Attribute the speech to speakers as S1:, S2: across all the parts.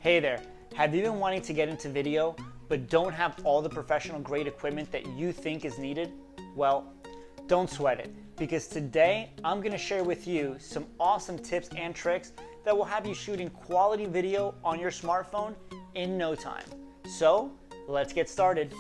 S1: Hey there, have you been wanting to get into video but don't have all the professional grade equipment that you think is needed? Well, don't sweat it, because today I'm going to share with you some awesome tips and tricks that will have you shooting quality video on your smartphone in no time. So, let's get started.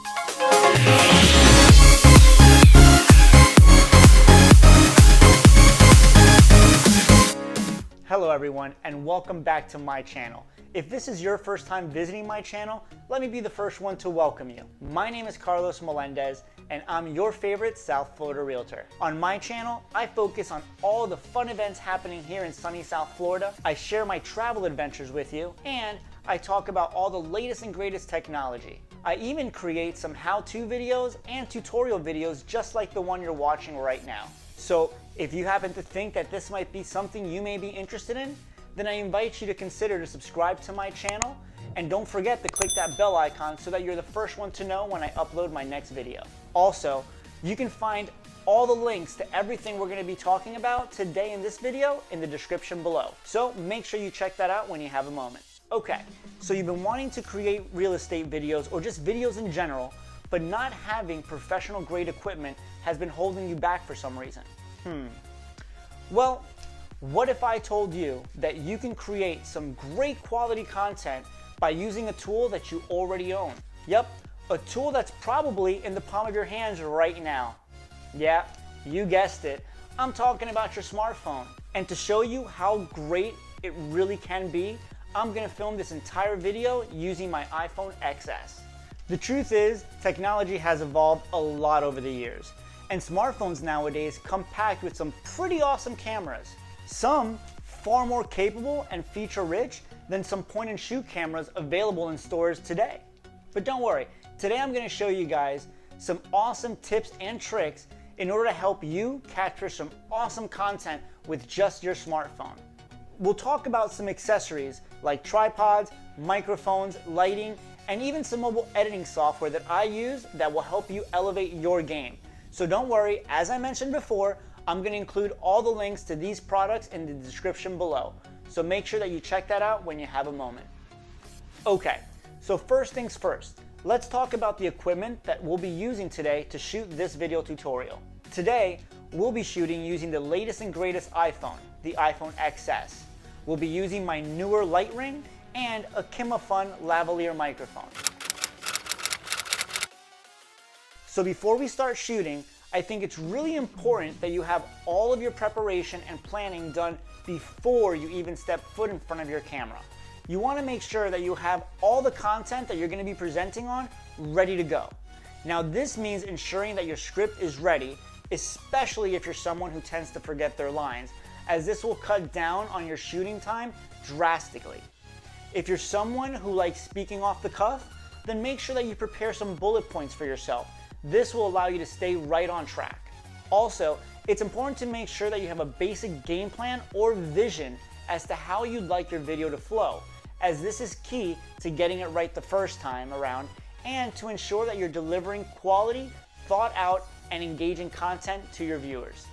S1: Hello everyone, and welcome back to my channel. If this is your first time visiting my channel, let me be the first one to welcome you. My name is Carlos Melendez, and I'm your favorite South Florida realtor. On my channel, I focus on all the fun events happening here in sunny South Florida. I share my travel adventures with you, and I talk about all the latest and greatest technology. I even create some how-to videos and tutorial videos just like the one you're watching right now. So if you happen to think that this might be something you may be interested in, then I invite you to consider to subscribe to my channel, and don't forget to click that bell icon so that you're the first one to know when I upload my next video. Also, you can find all the links to everything we're going to be talking about today in this video in the description below. So make sure you check that out when you have a moment. Okay, so you've been wanting to create real estate videos or just videos in general, but not having professional grade equipment has been holding you back for some reason. Well, what if I told you that you can create some great quality content by using a tool that you already own? Yep, a tool that's probably in the palm of your hands right now. Yeah, you guessed it. I'm talking about your smartphone. And to show you how great it really can be, I'm gonna film this entire video using my iPhone XS. The truth is, technology has evolved a lot over the years, and smartphones nowadays come packed with some pretty awesome cameras. Some far more capable and feature-rich than some point-and-shoot cameras available in stores today. But don't worry, today I'm going to show you guys some awesome tips and tricks in order to help you capture some awesome content with just your smartphone. We'll talk about some accessories like tripods, microphones, lighting, and even some mobile editing software that I use that will help you elevate your game. So don't worry, as I mentioned before, I'm going to include all the links to these products in the description below. So make sure that you check that out when you have a moment. Okay, so first things first, let's talk about the equipment that we'll be using today to shoot this video tutorial. Today, we'll be shooting using the latest and greatest iPhone, the iPhone XS. We'll be using my newer light ring and a Kimafun lavalier microphone. So before we start shooting, I think it's really important that you have all of your preparation and planning done before you even step foot in front of your camera. You want to make sure that you have all the content that you're going to be presenting on ready to go. Now this means ensuring that your script is ready, especially if you're someone who tends to forget their lines, as this will cut down on your shooting time drastically. If you're someone who likes speaking off the cuff, then make sure that you prepare some bullet points for yourself. This will allow you to stay right on track. Also, it's important to make sure that you have a basic game plan or vision as to how you'd like your video to flow, as this is key to getting it right the first time around and to ensure that you're delivering quality, thought out, and engaging content to your viewers.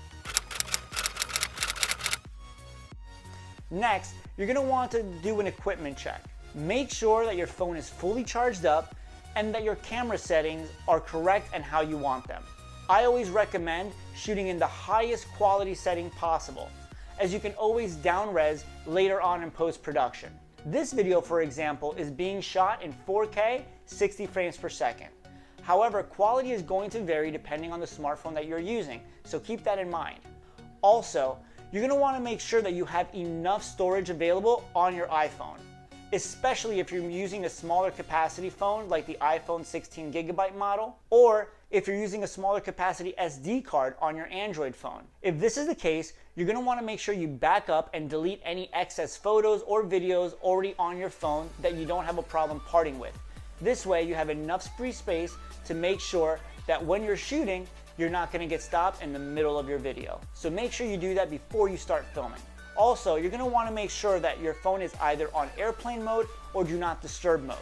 S1: Next, you're going to want to do an equipment check. Make sure that your phone is fully charged up and that your camera settings are correct and how you want them. I always recommend shooting in the highest quality setting possible, as you can always down-res later on in post-production. This video, for example, is being shot in 4K 60 frames per second. However, quality is going to vary depending on the smartphone that you're using, so keep that in mind. Also, you're going to want to make sure that you have enough storage available on your iPhone, especially if you're using a smaller capacity phone like the iPhone 16GB model, or if you're using a smaller capacity SD card on your Android phone. If this is the case, you're going to want to make sure you back up and delete any excess photos or videos already on your phone that you don't have a problem parting with. This way you have enough free space to make sure that when you're shooting, you're not going to get stopped in the middle of your video. So make sure you do that before you start filming. Also, you're going to want to make sure that your phone is either on airplane mode or do not disturb mode.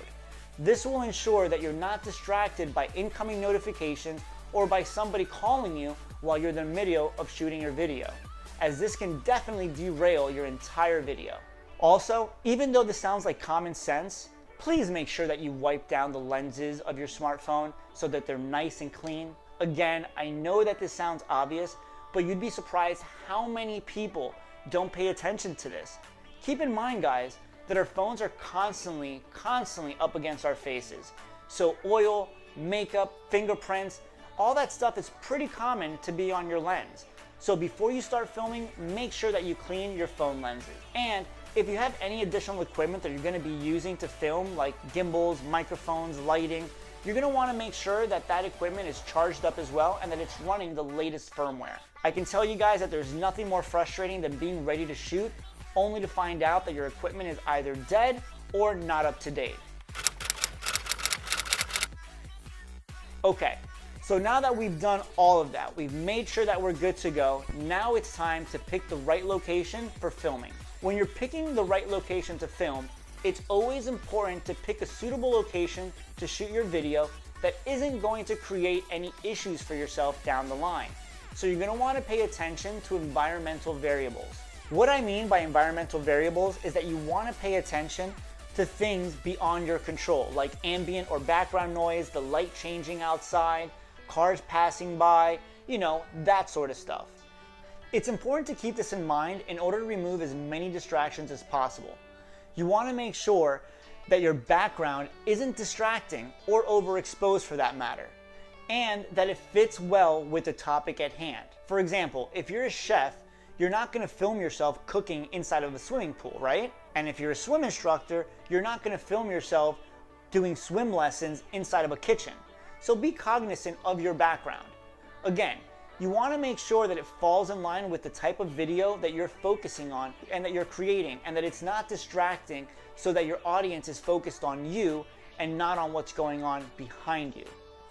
S1: This will ensure that you're not distracted by incoming notifications or by somebody calling you while you're in the middle of shooting your video, as this can definitely derail your entire video. Also, even though this sounds like common sense, please make sure that you wipe down the lenses of your smartphone so that they're nice and clean. Again, I know that this sounds obvious, but you'd be surprised how many people don't pay attention to this. Keep in mind, guys, that our phones are constantly up against our faces. So oil, makeup, fingerprints, all that stuff is pretty common to be on your lens. So before you start filming, make sure that you clean your phone lenses. And if you have any additional equipment that you're going to be using to film, like gimbals, microphones, lighting, you're going to want to make sure that that equipment is charged up as well and that it's running the latest firmware. I can tell you guys that there's nothing more frustrating than being ready to shoot only to find out that your equipment is either dead or not up to date. Okay, so now that we've done all of that, we've made sure that we're good to go, now it's time to pick the right location for filming. When you're picking the right location to film, it's always important to pick a suitable location to shoot your video that isn't going to create any issues for yourself down the line. So you're going to want to pay attention to environmental variables. What I mean by environmental variables is that you want to pay attention to things beyond your control, like ambient or background noise, the light changing outside, cars passing by, that sort of stuff. It's important to keep this in mind in order to remove as many distractions as possible. You want to make sure that your background isn't distracting or overexposed for that matter, and that it fits well with the topic at hand. For example, if you're a chef, you're not going to film yourself cooking inside of a swimming pool, right? And if you're a swim instructor, you're not going to film yourself doing swim lessons inside of a kitchen. So be cognizant of your background. Again, you want to make sure that it falls in line with the type of video that you're focusing on and that you're creating, and that it's not distracting so that your audience is focused on you and not on what's going on behind you.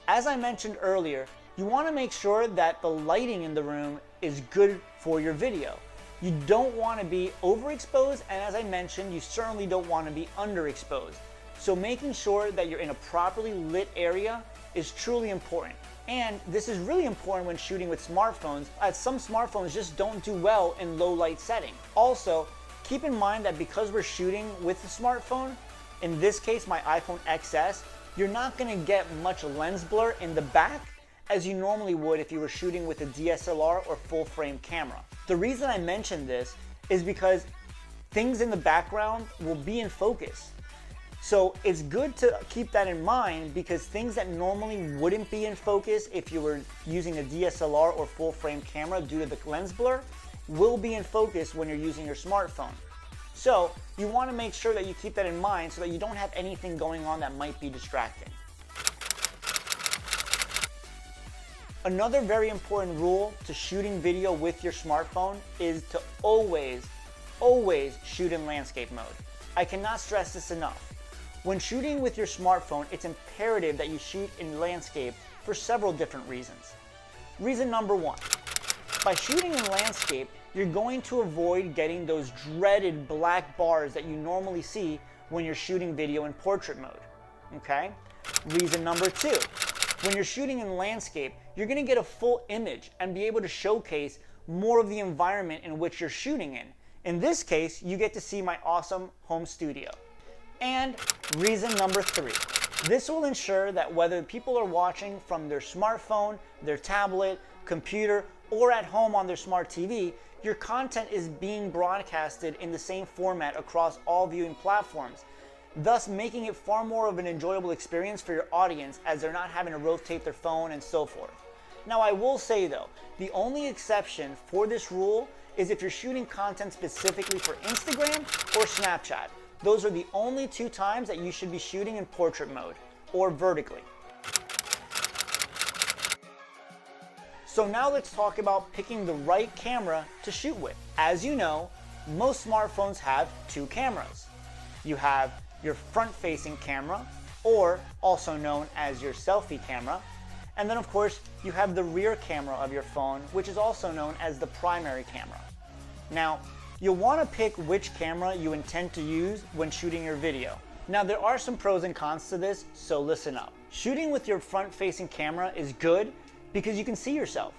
S1: As I mentioned earlier, you want to make sure that the lighting in the room is good for your video. You don't want to be overexposed, and as I mentioned, you certainly don't want to be underexposed. So making sure that you're in a properly lit area is truly important. And this is really important when shooting with smartphones, as some smartphones just don't do well in low light setting. Also, keep in mind that because we're shooting with a smartphone, in this case my iPhone XS, you're not going to get much lens blur in the back as you normally would if you were shooting with a DSLR or full frame camera. The reason I mention this is because things in the background will be in focus. So it's good to keep that in mind, because things that normally wouldn't be in focus if you were using a DSLR or full frame camera due to the lens blur will be in focus when you're using your smartphone. So you want to make sure that you keep that in mind so that you don't have anything going on that might be distracting. Another very important rule to shooting video with your smartphone is to always shoot in landscape mode. I cannot stress this enough. When shooting with your smartphone, it's imperative that you shoot in landscape for several different reasons. Reason number one, by shooting in landscape, you're going to avoid getting those dreaded black bars that you normally see when you're shooting video in portrait mode, okay? Reason number two, when you're shooting in landscape, you're gonna get a full image and be able to showcase more of the environment in which you're shooting in. In this case, you get to see my awesome home studio. And reason number three, this will ensure that whether people are watching from their smartphone, their tablet, computer, or at home on their smart TV, your content is being broadcasted in the same format across all viewing platforms, thus making it far more of an enjoyable experience for your audience as they're not having to rotate their phone and so forth. Now I will say though, the only exception for this rule is if you're shooting content specifically for Instagram or Snapchat. Those are the only two times that you should be shooting in portrait mode or vertically. So now let's talk about picking the right camera to shoot with. As you know, most smartphones have two cameras. You have your front-facing camera, or also known as your selfie camera, and then of course you have the rear camera of your phone, which is also known as the primary camera. Now, you'll want to pick which camera you intend to use when shooting your video. Now there are some pros and cons to this, so listen up. Shooting with your front-facing camera is good because you can see yourself,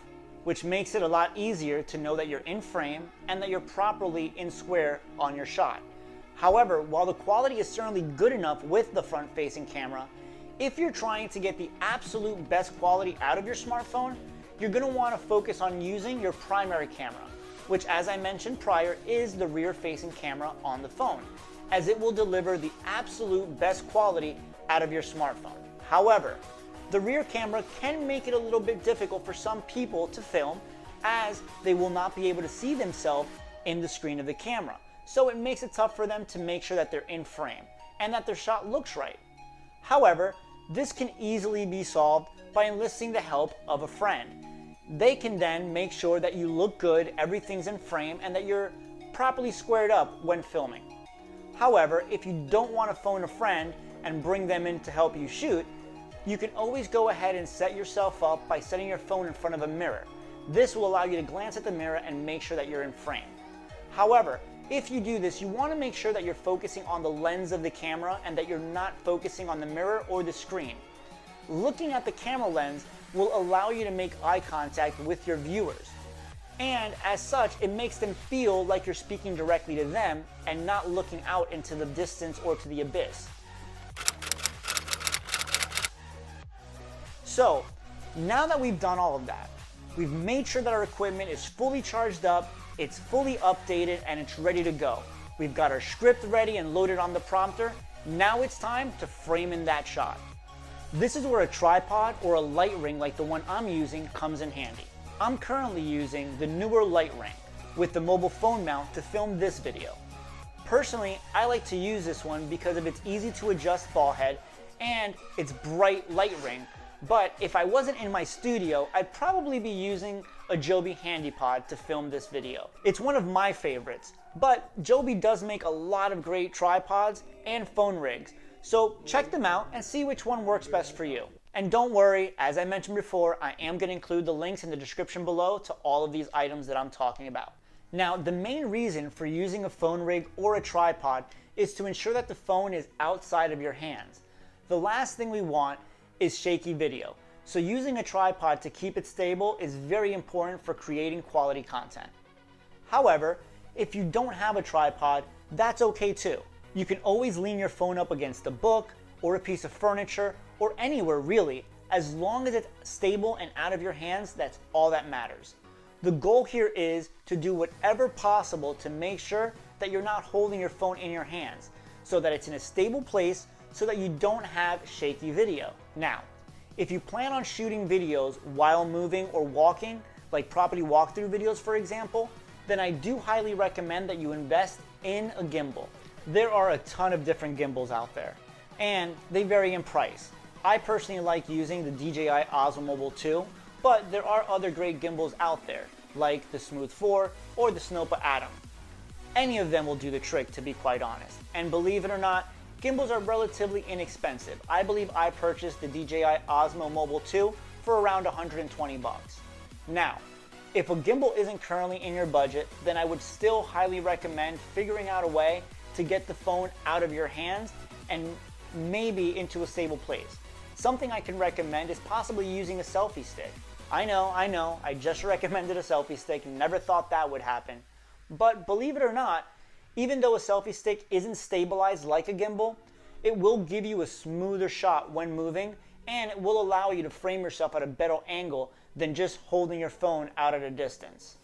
S1: which makes it a lot easier to know that you're in frame and that you're properly in square on your shot. However, while the quality is certainly good enough with the front-facing camera, if you're trying to get the absolute best quality out of your smartphone, you're going to want to focus on using your primary camera, which, as I mentioned prior, is the rear-facing camera on the phone, as it will deliver the absolute best quality out of your smartphone. However, the rear camera can make it a little bit difficult for some people to film, as they will not be able to see themselves in the screen of the camera. So it makes it tough for them to make sure that they're in frame and that their shot looks right. However, this can easily be solved by enlisting the help of a friend. They can then make sure that you look good, everything's in frame, and that you're properly squared up when filming. However, if you don't want to phone a friend and bring them in to help you shoot, you can always go ahead and set yourself up by setting your phone in front of a mirror. This will allow you to glance at the mirror and make sure that you're in frame. However, if you do this, you want to make sure that you're focusing on the lens of the camera and that you're not focusing on the mirror or the screen. Looking at the camera lens will allow you to make eye contact with your viewers. And as such, it makes them feel like you're speaking directly to them and not looking out into the distance or to the abyss. So, now that we've done all of that, we've made sure that our equipment is fully charged up, it's fully updated, and it's ready to go. We've got our script ready and loaded on the prompter. Now it's time to frame in that shot. This is where a tripod or a light ring like the one I'm using comes in handy. I'm currently using the newer light ring with the mobile phone mount to film this video. Personally, I like to use this one because of its easy to adjust ball head and its bright light ring. But if I wasn't in my studio, I'd probably be using a Joby HandyPod to film this video. It's one of my favorites, but Joby does make a lot of great tripods and phone rigs, so check them out and see which one works best for you. And don't worry, as I mentioned before, I am going to include the links in the description below to all of these items that I'm talking about. Now, the main reason for using a phone rig or a tripod is to ensure that the phone is outside of your hands. The last thing we want is shaky video. So using a tripod to keep it stable is very important for creating quality content. However, if you don't have a tripod, that's okay too. You can always lean your phone up against a book or a piece of furniture or anywhere really. As long as it's stable and out of your hands, that's all that matters. The goal here is to do whatever possible to make sure that you're not holding your phone in your hands, so that it's in a stable place so that you don't have shaky video. Now, if you plan on shooting videos while moving or walking, like property walkthrough videos for example, then I do highly recommend that you invest in a gimbal. There are a ton of different gimbals out there, and they vary in price. I personally like using the DJI Osmo Mobile 2, but there are other great gimbals out there, like the Smooth 4 or the Snopa Atom. Any of them will do the trick, to be quite honest. And believe it or not, gimbals are relatively inexpensive. I believe I purchased the DJI Osmo Mobile 2 for around 120 bucks. Now, if a gimbal isn't currently in your budget, then I would still highly recommend figuring out a way to get the phone out of your hands and maybe into a stable place. Something I can recommend is possibly using a selfie stick. I know, I just recommended a selfie stick, never thought that would happen. But believe it or not, even though a selfie stick isn't stabilized like a gimbal, it will give you a smoother shot when moving, and it will allow you to frame yourself at a better angle than just holding your phone out at a distance.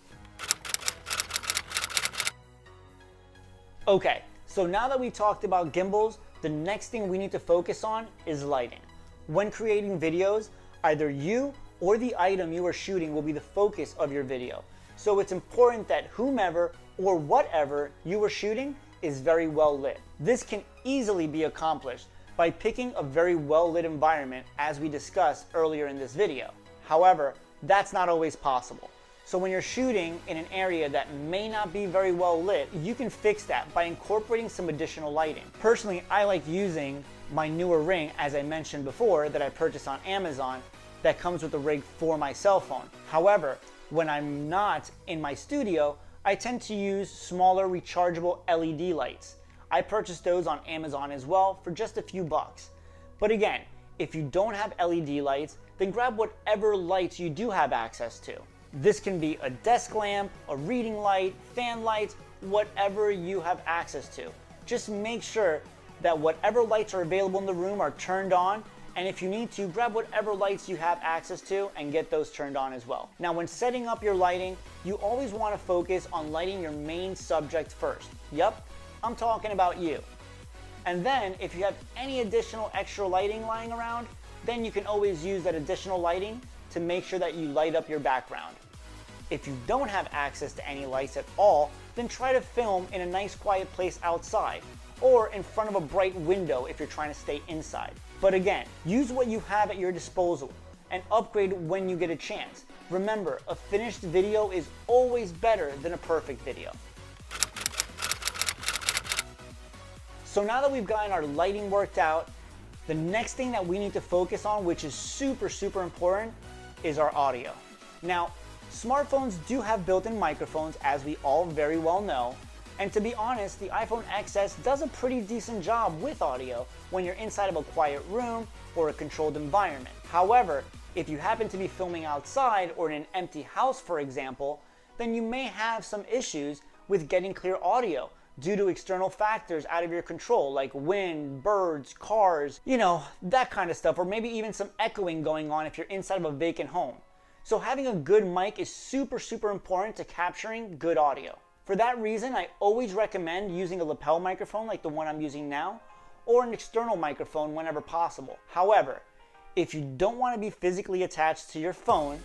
S1: Okay, so now that we talked about gimbals, the next thing we need to focus on is lighting. When creating videos, either you or the item you are shooting will be the focus of your video. So it's important that whomever or whatever you are shooting is very well lit. This can easily be accomplished by picking a very well lit environment, as we discussed earlier in this video. However, that's not always possible. So when you're shooting in an area that may not be very well lit, you can fix that by incorporating some additional lighting. Personally, I like using my newer ring, as I mentioned before, that I purchased on Amazon, that comes with a rig for my cell phone. However, when I'm not in my studio, I tend to use smaller rechargeable LED lights. I purchased those on Amazon as well for just a few bucks. But again, if you don't have LED lights, then grab whatever lights you do have access to. This can be a desk lamp, a reading light, fan lights, whatever you have access to. just make sure that whatever lights are available in the room are turned on, and if you need to, grab whatever lights you have access to and get those turned on as well. Now, when setting up your lighting, you always want to focus on lighting your main subject first. Yep, I'm talking about you. And then, if you have any additional extra lighting lying around, then you can always use that additional lighting to make sure that you light up your background. If you don't have access to any lights at all, then try to film in a nice quiet place outside, or in front of a bright window if you're trying to stay inside. But again, use what you have at your disposal and upgrade when you get a chance. Remember, a finished video is always better than a perfect video. So now that we've gotten our lighting worked out, the next thing that we need to focus on, which is super important, is our audio. Now, smartphones do have built-in microphones, as we all very well know, and to be honest, the iPhone XS does a pretty decent job with audio when you're inside of a quiet room or a controlled environment. However, if you happen to be filming outside or in an empty house, for example, then you may have some issues with getting clear audio due to external factors out of your control, like wind, birds, cars, you know, that kind of stuff, or maybe even some echoing going on if you're inside of a vacant home. So having a good mic is super important to capturing good audio. For that reason, I always recommend using a lapel microphone like the one I'm using now, or an external microphone whenever possible. However, if you don't want to be physically attached to your phone,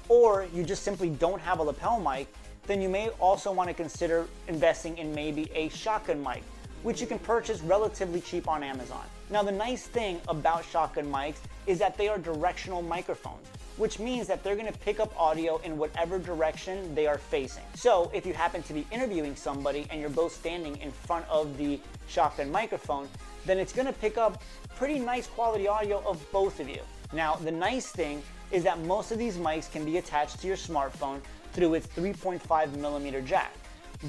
S1: or you just simply don't have a lapel mic, then you may also want to consider investing in maybe a shotgun mic, which you can purchase relatively cheap on Amazon. Now, the nice thing about shotgun mics is that they are directional microphones, which means that they're going to pick up audio in whatever direction they are facing. So if you happen to be interviewing somebody and you're both standing in front of the shotgun microphone, then it's going to pick up pretty nice quality audio of both of you. Now, the nice thing is that most of these mics can be attached to your smartphone through its 3.5mm jack.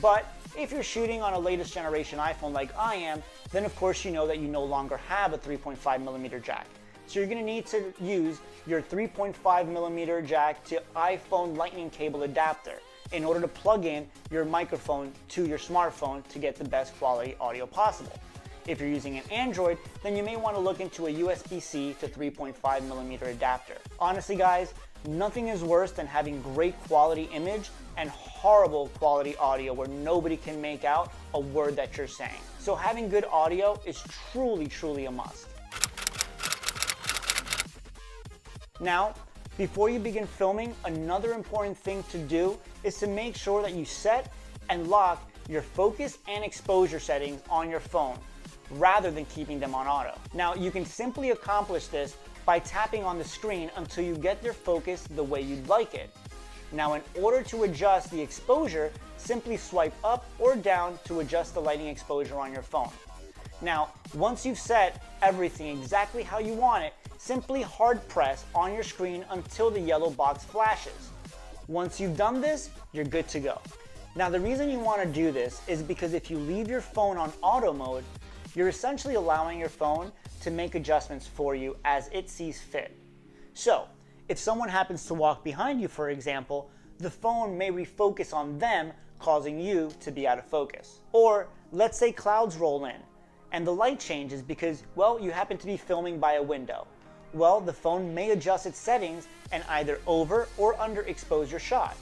S1: But if you're shooting on a latest generation iPhone like I am, then of course you know that you no longer have a 3.5mm jack. So you're going to need to use your 3.5mm jack to iPhone lightning cable adapter in order to plug in your microphone to your smartphone to get the best quality audio possible. If you're using an Android, then you may want to look into a USB-C to 3.5mm adapter. Honestly guys, nothing is worse than having great quality image and horrible quality audio where nobody can make out a word that you're saying. So having good audio is truly a must. Now, before you begin filming, another important thing to do is to make sure that you set and lock your focus and exposure settings on your phone rather than keeping them on auto. Now, you can simply accomplish this by tapping on the screen until you get their focus the way you'd like it. Now, in order to adjust the exposure, simply swipe up or down to adjust the lighting exposure on your phone. Now, once you've set everything exactly how you want it, simply hard press on your screen until the yellow box flashes. Once you've done this, you're good to go. Now, the reason you want to do this is because if you leave your phone on auto mode, you're essentially allowing your phone to make adjustments for you as it sees fit. So, if someone happens to walk behind you, for example, the phone may refocus on them, causing you to be out of focus. Or let's say clouds roll in and the light changes because, well, you happen to be filming by a window. Well, the phone may adjust its settings and either over or underexpose your shot.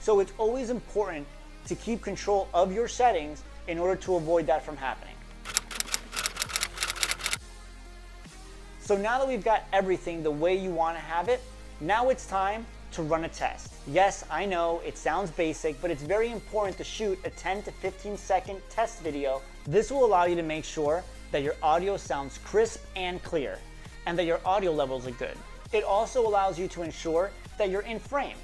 S1: So it's always important to keep control of your settings in order to avoid that from happening. So now that we've got everything the way you want to have it, now it's time to run a test. Yes, I know it sounds basic, but it's very important to shoot a 10 to 15 second test video. This will allow you to make sure that your audio sounds crisp and clear, and that your audio levels are good. It also allows you to ensure that you're in frame,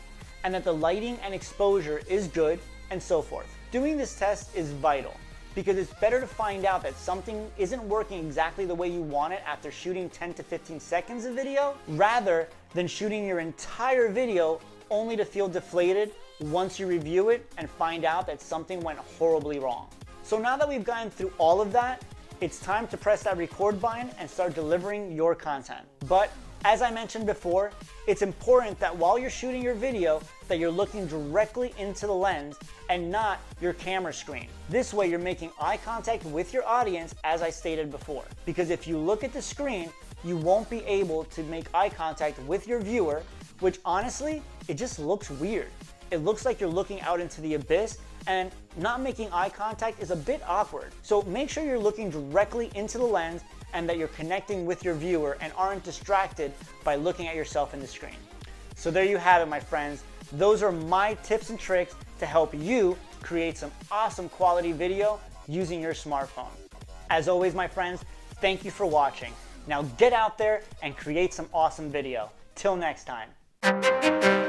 S1: and that the lighting and exposure is good, and so forth. Doing this test is vital, because it's better to find out that something isn't working exactly the way you want it after shooting 10 to 15 seconds of video, rather than shooting your entire video only to feel deflated once you review it and find out that something went horribly wrong. So now that we've gotten through all of that, it's time to press that record button and start delivering your content. But As I mentioned before, it's important that while you're shooting your video that you're looking directly into the lens and not your camera screen. This way you're making eye contact with your audience, as I stated before. Because if you look at the screen, you won't be able to make eye contact with your viewer, which honestly, it just looks weird. It looks like you're looking out into the abyss, and not making eye contact is a bit awkward. So make sure you're looking directly into the lens and that you're connecting with your viewer and aren't distracted by looking at yourself in the screen. So there you have it, my friends. Those are my tips and tricks to help you create some awesome quality video using your smartphone. As always, my friends, thank you for watching. Now get out there and create some awesome video. Till next time.